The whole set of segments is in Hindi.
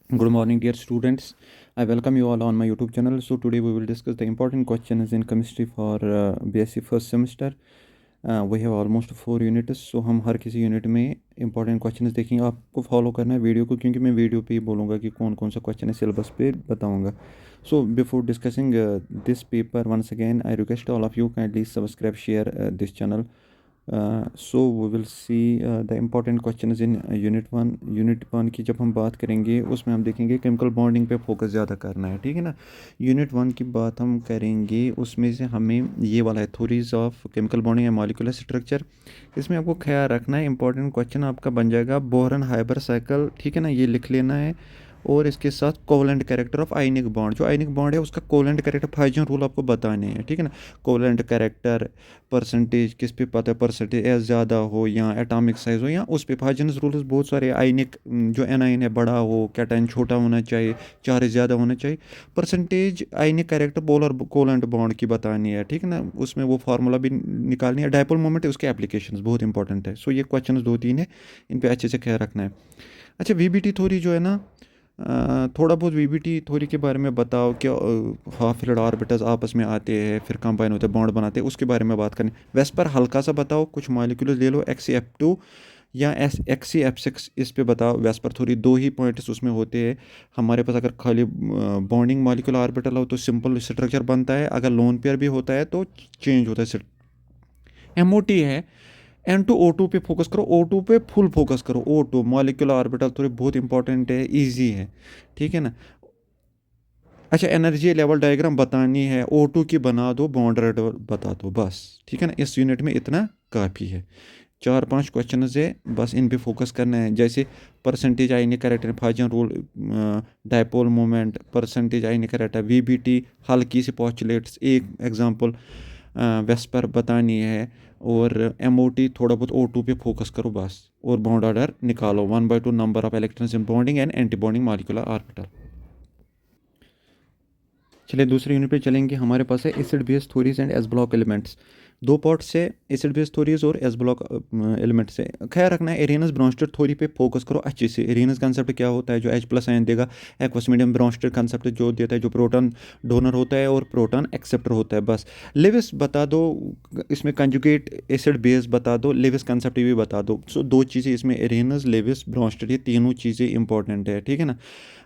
Good morning, dear students. I welcome you all on my YouTube channel. So today we will discuss the important questions in chemistry for BSc first semester. We have almost 4 units. So हम हर किसी यूनिट में इंपॉर्टेंट क्वेश्चंस देखेंगे. आपको फॉलो करना है वीडियो को, क्योंकि मैं वीडियो पे ही बोलूँगा कि कौन कौन सा क्वेश्चन है, सिलेबस पे बताऊँगा. So before discussing this paper, once again I request all of you kindly subscribe, share this channel. So we will see the important questions in unit one की जब हम बात करेंगे उसमें हम देखेंगे केमिकल बॉन्डिंग पे फोकस ज़्यादा करना है, ठीक है ना. यूनिट वन की बात हम करेंगे, उसमें से हमें ये वाला है theories of chemical bonding and molecular structure. इसमें आपको ख्याल रखना है, इंपॉर्टेंट क्वेश्चन आपका बन जाएगा बोरन हाइबर साइकिल, ठीक है ना, ये लिख लेना है. और इसके साथ covalent character of ionic bond, जो आयनिक बॉन्ड है उसका कोवलेंट कैरेक्टर हाइड्रोजन रूल आपको बताने हैं, ठीक है ना. कोवलेंट कैरेक्टर परसेंटेज किस पे पता है, परसेंटेज एस ज़्यादा हो या एटॉमिक साइज हो या उस पे हाइड्रोजन रूल्स बहुत सारे. आयनिक जो एनाइन है बड़ा हो, कैटाइन छोटा होना चाहिए, चार्ज ज़्यादा होना चाहिए. परसेंटेज आयनिक कैरेक्टर पोलर कोवलेंट बॉन्ड की बतानी है, ठीक है ना. उसमें वो फार्मूला भी निकालनी है. डायपोल मोमेंट है, उसके एप्लीकेशंस बहुत इंपॉर्टेंट है. सो ये क्वेश्चन 2-3 है, इन पे अच्छे से ख्याल रखना है. अच्छा, वीबीटी थ्योरी जो है ना, थोड़ा बहुत वीबीटी थ्योरी के बारे में बताओ कि हाफ फिल्ड ऑर्बिटल्स आपस में आते हैं फिर कंबाइन होते हैं बॉन्ड बनाते हैं, उसके बारे में बात करनी. वेस्पर हल्का सा बताओ, कुछ मॉलिक्यूल्स ले लो, XC F2 या XC F6, इस पे बताओ. वेस्पर थ्योरी 2 ही पॉइंट्स उसमें होते हैं हमारे पास. अगर खाली बॉन्डिंग मॉलिक्यूलर ऑर्बिटल हो तो सिंपल स्ट्रक्चर बनता है, अगर लोन पेयर भी होता है तो चेंज होता है. MOT है, N2O2 पे फोकस करो, O2 पे फुल फोकस करो. O2 मॉलिक्यूलर ऑर्बिटल थोड़ी बहुत इंपॉर्टेंट है, इजी है, ठीक है ना. अच्छा, एनर्जी लेवल डायग्राम बतानी है, O2 की बना दो, बॉन्ड रेट बता दो, बस, ठीक है ना. इस यूनिट में इतना काफ़ी है. 4-5 क्वेश्चन है, बस इन पे फोकस करना है. जैसे परसेंटेज आयनिक character, hydrogen rule, dipole moment, percentage आयनिक कैरेक्टर, VBT, हल्की सी पॉस्टुलेट्स, एक एग्जांपल वेस्पर बतानी है. और MOT थोड़ा बहुत O2 पे फोकस करो बस. और बॉन्ड ऑर्डर निकालो, 1/2 number of electrons in bonding and anti bonding molecular orbital. चलिए दूसरे यूनिट पे चलेंगे. हमारे पास है acid base theories and S block elements. 2 part से एसिड बेस थ्योरीज और एस ब्लॉक एलिमेंट से. ख्याल रखना है, एरेनस ब्रॉन्स्टेड थ्योरी पे फोकस करो अच्छे से. एरेनस कंसेप्ट क्या होता है, जो H+ आयन देगा. एक्वस मीडियम ब्रॉन्स्टेड कंसेप्ट जो देता है, जो प्रोटॉन डोनर होता है और प्रोटॉन एक्सेप्टर होता है, बस. लेविस बता दो, इसमें कंजुगेट एसिड बेस बता दो, लेविस कंसेप्ट भी बता दो. सो 2 चीज़ें इसमें, एरेनस, लेविस, ब्रॉन्स्टेड, ये तीनों चीज़ें इंपॉर्टेंट है, ठीक है ना.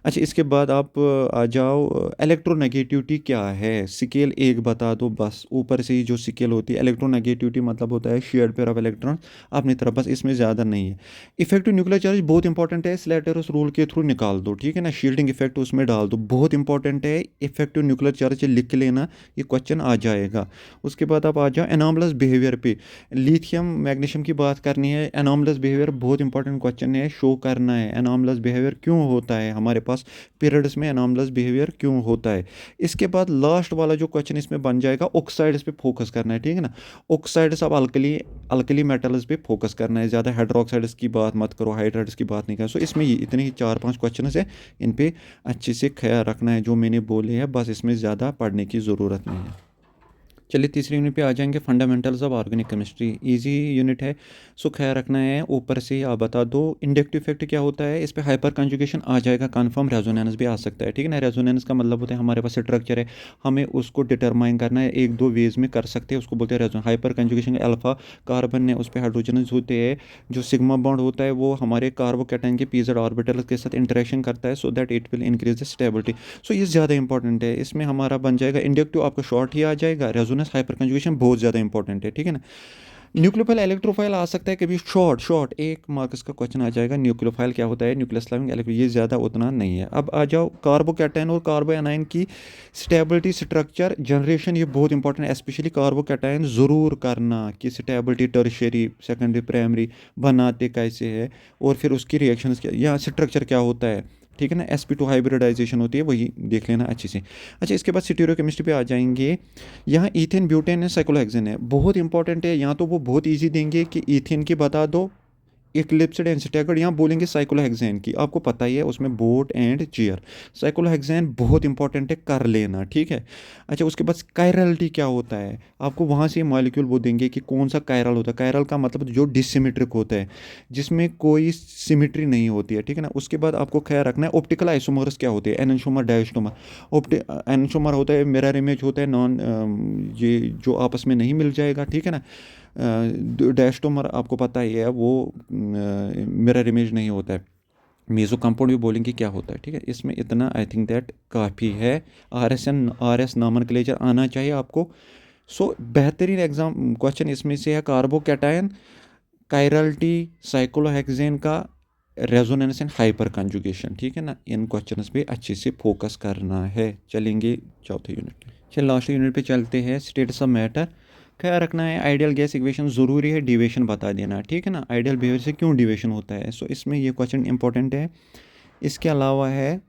अच्छा, इसके बाद आप आ जाओ, इलेक्ट्रोनेगेटिविटी क्या है, स्केल 1 बता दो बस. ऊपर से ही जो स्केल होती है, इलेक्ट्रोनेगेटिविटी मतलब होता है शेयर्ड पेयर ऑफ इलेक्ट्रॉन अपनी तरफ, बस, इसमें ज़्यादा नहीं है. इफेक्टिव न्यूक्लियर चार्ज बहुत इंपॉर्टेंट है, स्लैटरस रूल के थ्रू निकाल दो, ठीक है ना. शील्डिंग इफेक्ट उसमें डाल दो, बहुत इंपॉर्टेंट है. इफेक्टिव न्यूक्लियर चार्ज लिख लेना, ये क्वेश्चन आ जाएगा. उसके बाद आप आ जाओ एनॉमलस बिहेवियर पे. लिथियम मैग्नीशियम की बात करनी है. एनॉमलस बिहेवियर बहुत इंपॉर्टेंट क्वेश्चन है, शो करना है एनॉमलस बिहेवियर क्यों होता है हमारे पास, पीरियड्स में एनॉमलस बिहेवियर क्यों होता है. इसके बाद लास्ट वाला जो क्वेश्चन इसमें बन जाएगा, ऑक्साइड्स पे फोकस करना है, ठीक है ना. ऑक्साइड्स, अब अल्कली अल्कली मेटल्स पे फोकस करना है, ज़्यादा हाइड्रोक्साइड्स की बात मत करो, हाइड्राइड्स की बात नहीं करो. सो इसमें इतने ही 4-5 क्वेश्चन है, इन पे अच्छे से ख्याल रखना है जो मैंने बोले हैं, बस. इसमें ज़्यादा पढ़ने की ज़रूरत नहीं है. चलिए तीसरे यूनिट पे आ जाएंगे, fundamentals of organic chemistry. Easy unit है, सो ख्याल रखना है. ऊपर से आप बता दो इंडक्टिव इफेक्ट क्या होता है, इस पे हाइपर कंजुगेशन आ जाएगा कन्फर्म. रेजोनेंस भी आ सकता है, ठीक है ना. रेजोनेंस का मतलब होता है हमारे पास स्ट्रक्चर है, हमें उसको डिटरमाइन करना है. 1-2 वेज में कर सकते हैं, उसको बोलते हैं resonance. Hyper conjugation alpha carbon है, उस पर हाइड्रोजन होते हैं, जो सिग्मा बॉन्ड होता है वो हमारे कार्बोकैटायन के pz ऑर्बिटल के साथ इंटरेक्शन करता है, so that it will increase the stability. So ये ज़्यादा इंपॉर्टेंट है. इसमें हमारा बन जाएगा इंडक्टिव, आपका शॉर्ट ही आ जाएगा. रेजोनेंस, हाइपर कंजुगेशन बहुत ज़्यादा इंपॉर्टेंट है, ठीक है ना. न्यूक्लियोफाइल इलेक्ट्रोफाइल आ सकता है कभी, शॉर्ट शॉर्ट 1 मार्क्स का क्वेश्चन आ जाएगा. न्यूक्लियोफाइल क्या होता है, न्यूक्लियस लविंग इलेक्ट्रो, ये ज़्यादा उतना नहीं है. अब आ जाओ कार्बोकैटायन और कार्बोएनाइन की स्टेबिलिटी, स्ट्रक्चर, जनरेशन, ये बहुत इंपॉर्टेंट है. स्पेशली कार्बोकैटायन ज़रूर करना कि स्टेबिलिटी टर्शियरी सेकेंडरी प्राइमरी बनाते कैसे है, और फिर उसकी रिएक्शन क्या या स्ट्रक्चर क्या होता है, ठीक है ना. sp2 हाइब्रिडाइजेशन होती है, वही देख लेना अच्छे से. अच्छा, इसके बाद स्टीरियोकेमिस्ट्री पे आ जाएंगे. यहाँ ईथेन, ब्यूटेन है, साइक्लोहेक्सेन है, बहुत इंपॉर्टेंट है. यहाँ तो वो बहुत इजी देंगे कि ईथेन की बता दो, इक्लिप्सड एंड स्टैगर्ड, यहाँ बोलेंगे साइक्लोहेक्सेन की, आपको पता ही है उसमें बोट एंड चेयर। साइक्लोहेक्सेन बहुत इंपॉर्टेंट है, कर लेना, ठीक है। अच्छा, उसके बाद कायरलिटी क्या होता है, आपको वहाँ से मॉलिक्यूल वो देंगे कि कौन सा कायरल होता है। कायरल का मतलब जो डिसिमेट्रिक होता है, जिसमें कोई सिमिट्री नहीं होती है, ठीक है ना। उसके बाद आपको ख्याल रखना है ऑप्टिकल आइसोमर्स क्या होते हैं, एनेंटियोमर डायस्टोमर। एनेंटियोमर होता है मिरर इमेज होता है, नॉन ये जो आपस में नहीं मिल जाएगा, ठीक है ना। डायस्टोमर आपको पता ही है, वो मिरर इमेज नहीं होता है। मेसो कंपाउंड भी बोलेंगे क्या होता है, ठीक है। इसमें इतना आई थिंक दैट काफ़ी है। आर एस नामनक्लेचर आना चाहिए आपको। सो बेहतरीन एग्जाम क्वेश्चन इसमें से है कार्बोकैटायन, कायरलिटी, साइक्लोहेक्सेन का रेजोनेंस एंड हाइपर कंजुगेशन, ठीक है ना। इन क्वेश्चंस पे अच्छे से फोकस करना है। चलेंगे चौथे यूनिट, चल लास्ट यूनिट पे चलते हैं, स्टेटस ऑफ मैटर। ख्याल रखना है आइडियल गैस इक्वेशन ज़रूरी है, डिविएशन बता देना, ठीक है ना। आइडियल बिहेवियर से क्यों डिविएशन होता है, सो इसमें ये क्वेश्चन इंपॉर्टेंट है। इसके अलावा है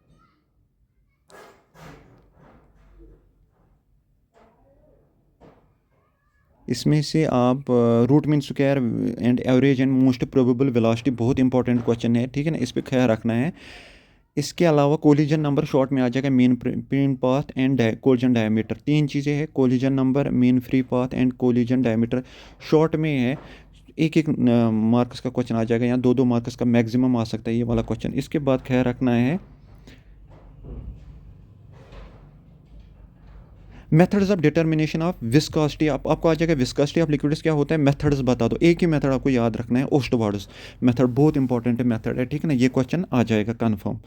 इसमें से आप root mean square and average and most probable velocity, बहुत इंपॉर्टेंट क्वेश्चन है, ठीक है ना। इस पर ख्याल रखना है। इसके अलावा कोलिजन नंबर शॉर्ट में आ जाएगा, mean path and collision diameter. तीन चीज़ें हैं, collision number, mean free path and collision diameter, short में है। एक एक मार्क्स का क्वेश्चन आ जाएगा, या दो दो मार्क्स का मैक्सिमम आ सकता है ये वाला क्वेश्चन। इसके बाद ख्याल रखना है methods of determination of viscosity. आपको आ जाएगा विस्कोसिटी ऑफ लिक्विड्स क्या होता है, मेथड्स बता दो। एक ही मेथड आपको याद रखना है, ओस्टवार्ड्स मेथड, बहुत इंपॉर्टेंट है मेथड है, ठीक है ना। ये क्वेश्चन आ जाएगा कंफर्म।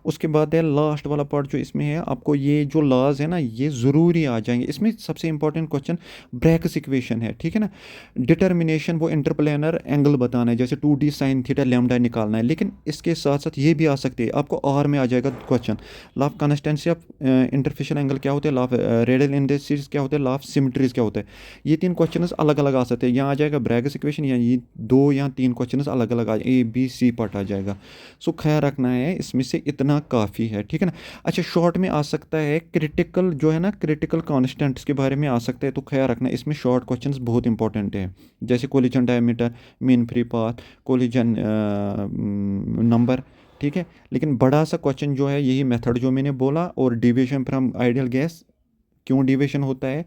उसके बाद है लास्ट वाला पार्ट जो इसमें है, आपको ये जो लॉज है ना ये ज़रूरी आ जाएंगे। इसमें सबसे इंपॉर्टेंट क्वेश्चन ब्रैकेस इक्वेशन है, ठीक है ना। डिटर्मिनेशन वो इंटरप्लेनर एंगल बताना है, जैसे 2D साइन थीटा लैम्डा निकालना है। लेकिन इसके साथ साथ ये भी आ सकती है, आपको आर में आ जाएगा question, law of consistency of interfacial angle क्या होते हैं, लॉ ऑफ रेडियल इंडेक्सेस क्या होते हैं, लॉ ऑफ सिमेट्रीज क्या होता है। ये तीन क्वेश्चन अलग अलग आ सकते हैं। यहाँ आ जाएगा ब्रैकेस इक्वेशन, या ये दो या तीन क्वेश्चन अलग अलग आ जाए, ABC पार्ट आ जाएगा। सो ख्याल रखना है, इसमें से इतना काफ़ी है, ठीक है ना। अच्छा, शॉर्ट में आ सकता है क्रिटिकल जो है ना, क्रिटिकल कॉन्स्टेंट्स के बारे में आ सकता है, तो ख्याल रखना है इसमें शॉर्ट क्वेश्चंस बहुत इंपॉर्टेंट है, जैसे collision diameter, mean free path, collision number, ठीक है। लेकिन बड़ा सा क्वेश्चन जो है यही मेथड जो मैंने बोला, और डिविएशन फ्रॉम आइडियल गैस, क्यों डिविएशन होता है,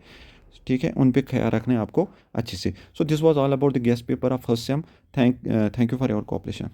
ठीक है, उन पे ख्याल रखना है आपको अच्छे से। So this was all about the gas paper of first sem. Thank you for your cooperation.